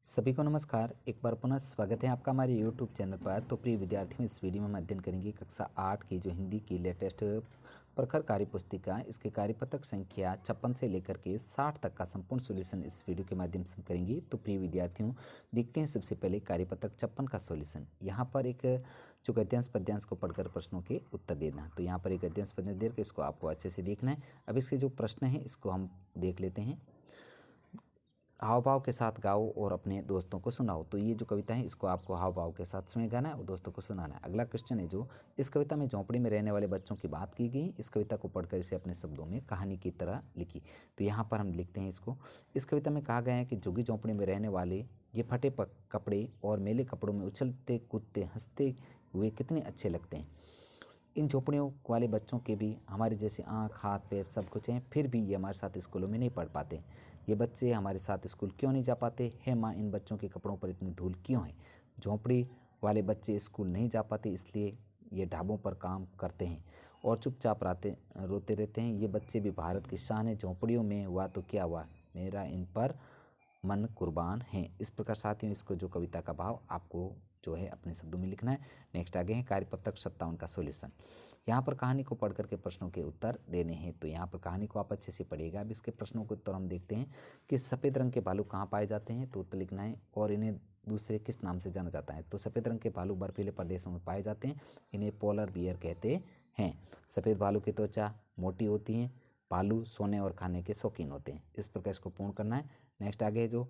सभी को नमस्कार। एक बार पुनः स्वागत है आपका हमारे YouTube चैनल पर। तो प्रिय विद्यार्थियों, इस वीडियो में हम अध्ययन करेंगे कक्षा 8 की जो हिंदी की लेटेस्ट प्रखर कार्य पुस्तिका, इसके कार्यपत्रक संख्या 56 से लेकर के 60 तक का संपूर्ण सॉल्यूशन इस वीडियो के माध्यम से हम करेंगे। तो प्रिय विद्यार्थियों, देखते हैं सबसे पहले कार्यपत्रक 56 का सॉल्यूशन। यहाँ पर एक जो गद्यांश पद्यांश को पढ़कर प्रश्नों के उत्तर देना। तो यहाँ पर एक गद्यांश पद्यांश देकर इसको आपको अच्छे से देखना है। अब इसके जो प्रश्न हैं इसको हम देख लेते हैं। हाव भाव के साथ गाओ और अपने दोस्तों को सुनाओ। तो ये जो कविता है इसको आपको हाव भाव के साथ स्वयं गाना है और दोस्तों को सुनाना है। अगला क्वेश्चन है जो इस कविता में झोंपड़ी में रहने वाले बच्चों की बात की गई। इस कविता को पढ़कर इसे अपने शब्दों में कहानी की तरह लिखी। तो यहाँ पर हम लिखते हैं इसको। इस कविता में कहा गया है कि झुग्गी झोंपड़ी में रहने वाले ये फटे कपड़े और मेले कपड़ों में उछलते कूदते हंसते हुए कितने अच्छे लगते हैं। इन झोपड़ियों वाले बच्चों के भी हमारे जैसे आँख हाथ पैर सब कुछ हैं, फिर भी ये हमारे साथ स्कूलों में नहीं पढ़ पाते। ये बच्चे हमारे साथ स्कूल क्यों नहीं जा पाते? है माँ, इन बच्चों के कपड़ों पर इतनी धूल क्यों है? झोंपड़ी वाले बच्चे स्कूल नहीं जा पाते, इसलिए ये ढाबों पर काम करते हैं और चुपचाप रोते रहते हैं। ये बच्चे भी भारत की शान है। झोंपड़ियों में हुआ तो क्या हुआ, मेरा इन पर मन कुर्बान है। इस प्रकार साथियों, इसको जो कविता का भाव आपको जो है अपने शब्दों में लिखना है। नेक्स्ट आगे है कार्यपत्रक 57 का सॉल्यूशन। यहाँ पर कहानी को पढ़ करके प्रश्नों के उत्तर देने हैं। तो यहाँ पर कहानी को आप अच्छे से पढ़िएगा। अब इसके प्रश्नों के उत्तर हम देखते हैं कि सफ़ेद रंग के भालू कहाँ पाए जाते हैं। तो उत्तर लिखना है। और इन्हें दूसरे किस नाम से जाना जाता है। तो सफ़ेद रंग के भालू बर्फीले प्रदेशों में पाए जाते हैं, इन्हें पोलर बियर कहते हैं। सफ़ेद भालू की त्वचा मोटी होती है। भालू सोने और खाने के शौकीन होते हैं। इस प्रकार इसको पूर्ण करना है। नेक्स्ट आगे है जो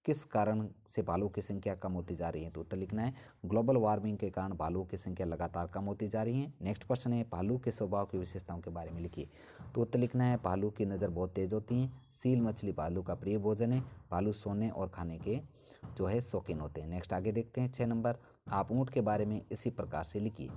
किस कारण से भालुओं की संख्या कम होती जा रही है। तो उत्तर लिखना है ग्लोबल वार्मिंग के कारण भालुओं की संख्या लगातार कम होती जा रही है। नेक्स्ट प्रश्न है भालू के स्वभाव की विशेषताओं के बारे में लिखिए। तो उत्तर लिखना है भालू की नज़र बहुत तेज होती है। सील मछली भालू का प्रिय भोजन है। भालू सोने और खाने के जो है शौकीन होते हैं। नेक्स्ट आगे देखते हैं 6 नंबर। आप ऊँट के बारे में इसी प्रकार से लिखिए।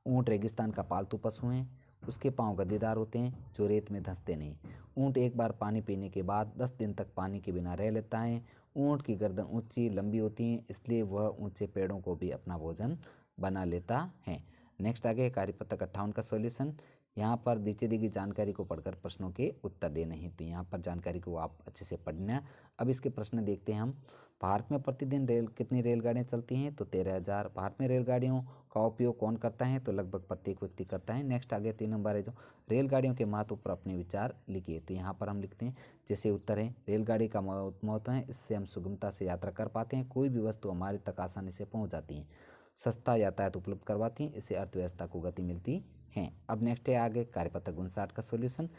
ऊँट रेगिस्तान का पालतू पशु है। उसके पांव गद्देदार होते हैं जो रेत में धंसते नहीं। ऊँट एक बार पानी पीने के बाद 10 दिन तक पानी के बिना रह लेता है। ऊँट की गर्दन ऊंची लंबी होती है, इसलिए वह ऊंचे पेड़ों को भी अपना भोजन बना लेता है। नेक्स्ट आगे है कार्यपत्रक 58 का सॉल्यूशन। यहाँ पर नीचे दी गई जानकारी को पढ़कर प्रश्नों के उत्तर देने हैं। तो यहाँ पर जानकारी को आप अच्छे से पढ़ना है। अब इसके प्रश्न देखते हैं हम। भारत में प्रतिदिन कितनी रेलगाड़ियाँ चलती हैं। तो 13,000। भारत में रेलगाड़ियों का उपयोग कौन करता है। तो लगभग प्रत्येक व्यक्ति करता है। नेक्स्ट आगे 3 नंबर है जो रेलगाड़ियों के महत्व पर अपने विचार लिखिए। तो यहाँ पर हम लिखते हैं जैसे उत्तर है रेलगाड़ी का महत्व है, इससे हम सुगमता से यात्रा कर पाते हैं। कोई भी वस्तु हमारे तक आसानी से पहुँच जाती है। सस्ता यातायात उपलब्ध करवाती हैं, इससे अर्थव्यवस्था को गति मिलती है। अब नेक्स्ट है आगे कार्यपत्रक 59 का सॉल्यूशन।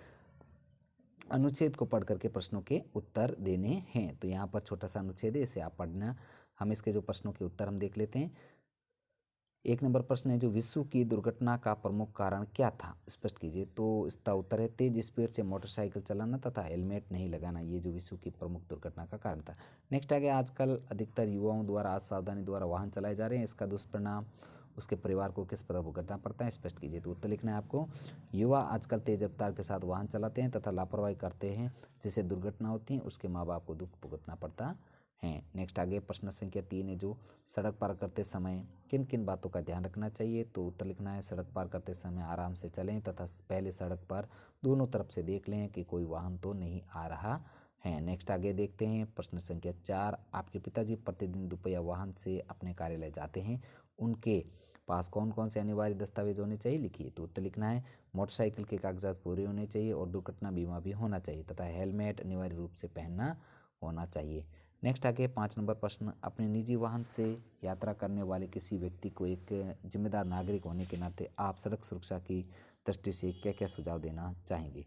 अनुच्छेद को पढ़ करके प्रश्नों के उत्तर देने हैं। तो यहाँ पर छोटा सा अनुच्छेद है, इसे आप पढ़ना। हम इसके जो प्रश्नों के उत्तर हम देख लेते हैं। 1 नंबर प्रश्न है जो विश्व की दुर्घटना का प्रमुख कारण क्या था, स्पष्ट कीजिए। तो इसका उत्तर है तेज स्पीड से मोटरसाइकिल चलाना तथा हेलमेट नहीं लगाना। ये जो विश्व की प्रमुख दुर्घटना का कारण था। नेक्स्ट आगे आजकल अधिकतर युवाओं द्वारा असावधानी द्वारा वाहन चलाए जा रहे हैं, इसका दुष्परिणाम उसके परिवार को किस पर भुगतना पड़ता है, स्पष्ट कीजिए। तो उत्तर लिखना है आपको। युवा आजकल तेज रफ्तार के साथ वाहन चलाते हैं तथा लापरवाही करते हैं, जिससे दुर्घटना होती है, उसके माँ बाप को दुख भुगतना पड़ता हैं। नेक्स्ट आगे प्रश्न संख्या 3 है जो सड़क पार करते समय किन किन बातों का ध्यान रखना चाहिए। तो उत्तर लिखना है सड़क पार करते समय आराम से चलें तथा पहले सड़क पर दोनों तरफ से देख लें कि कोई वाहन तो नहीं आ रहा है। नेक्स्ट आगे देखते हैं प्रश्न संख्या 4। आपके पिताजी प्रतिदिन दोपहिया वाहन से अपने कार्यालय जाते हैं, उनके पास कौन कौन से अनिवार्य दस्तावेज होने चाहिए, लिखिए। तो उत्तर लिखना है मोटरसाइकिल के कागजात पूरे होने चाहिए और दुर्घटना बीमा भी होना चाहिए तथा हेलमेट अनिवार्य रूप से पहनना होना चाहिए। नेक्स्ट आगे 5 नंबर प्रश्न। अपने निजी वाहन से यात्रा करने वाले किसी व्यक्ति को एक जिम्मेदार नागरिक होने के नाते आप सड़क सुरक्षा की दृष्टि से क्या क्या सुझाव देना चाहेंगे।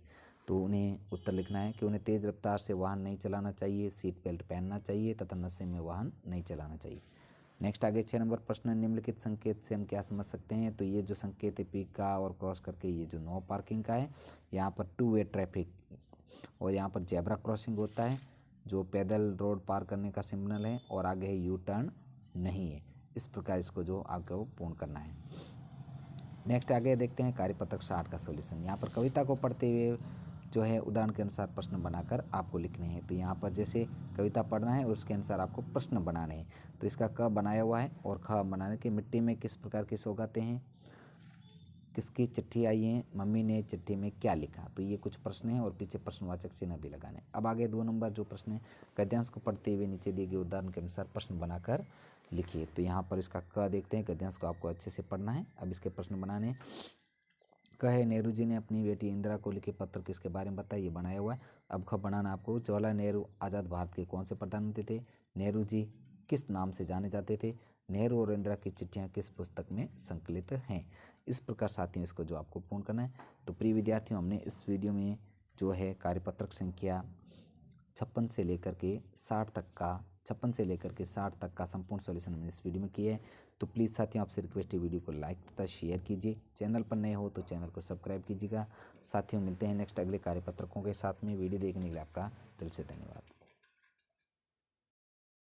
तो उन्हें उत्तर लिखना है कि उन्हें तेज़ रफ्तार से वाहन नहीं चलाना चाहिए, सीट बेल्ट पहनना चाहिए तथा नशे में वाहन नहीं चलाना चाहिए। नेक्स्ट आगे 6 नंबर प्रश्न। निम्नलिखित संकेत से हम क्या समझ सकते हैं। तो ये जो संकेत है पीक का और क्रॉस करके ये जो नो पार्किंग का है, यहाँ पर 2 वे ट्रैफिक और यहाँ पर जेब्रा क्रॉसिंग होता है जो पैदल रोड पार करने का सिग्नल है और आगे है यू टर्न नहीं है। इस प्रकार इसको जो आपको पूर्ण करना है। नेक्स्ट आगे देखते हैं कार्यपत्रक 60 का सॉल्यूशन। यहाँ पर कविता को पढ़ते हुए जो है उदाहरण के अनुसार प्रश्न बनाकर आपको लिखने हैं। तो यहाँ पर जैसे कविता पढ़ना है और उसके अनुसार आपको प्रश्न बनाने हैं। तो इसका क बनाया हुआ है और ख बनाने के मिट्टी में किस प्रकार के सौगाते हैं, किसकी चिट्ठी आई है, मम्मी ने चिट्ठी में क्या लिखा। तो ये कुछ प्रश्न हैं और पीछे प्रश्नवाचक चिन्ह भी लगाने। अब आगे 2 नंबर जो प्रश्न है, गद्यांश को पढ़ते हुए नीचे दिए गए उदाहरण के अनुसार प्रश्न बनाकर लिखिए। तो यहाँ पर इसका क देखते हैं, गद्यांश को आपको अच्छे से पढ़ना है। अब इसके प्रश्न बनाने। क है, नेहरू जी ने अपनी बेटी इंदिरा को लिखे पत्र किसके बारे में बताया, ये बनाया हुआ है। अब ख बनाना आपको, जवाहरलाल नेहरू आज़ाद भारत के कौन से प्रधानमंत्री थे, नेहरू जी किस नाम से जाने जाते थे, नेहरू और इंदिरा की चिट्ठियाँ किस पुस्तक में संकलित हैं। इस प्रकार साथियों इसको जो आपको पूर्ण करना है। तो प्रिय विद्यार्थियों, हमने इस वीडियो में जो है कार्यपत्रक संख्या 56 से लेकर के 60 तक का 60 तक का संपूर्ण सॉल्यूशन हमने इस वीडियो में किया है। तो प्लीज़ साथियों आपसे रिक्वेस्ट है, वीडियो को लाइक तथा शेयर कीजिए। चैनल पर नए हो तो चैनल को सब्सक्राइब कीजिएगा। साथियों मिलते हैं नेक्स्ट अगले कार्यपत्रकों के साथ में। वीडियो देखने के लिए आपका दिल से धन्यवाद।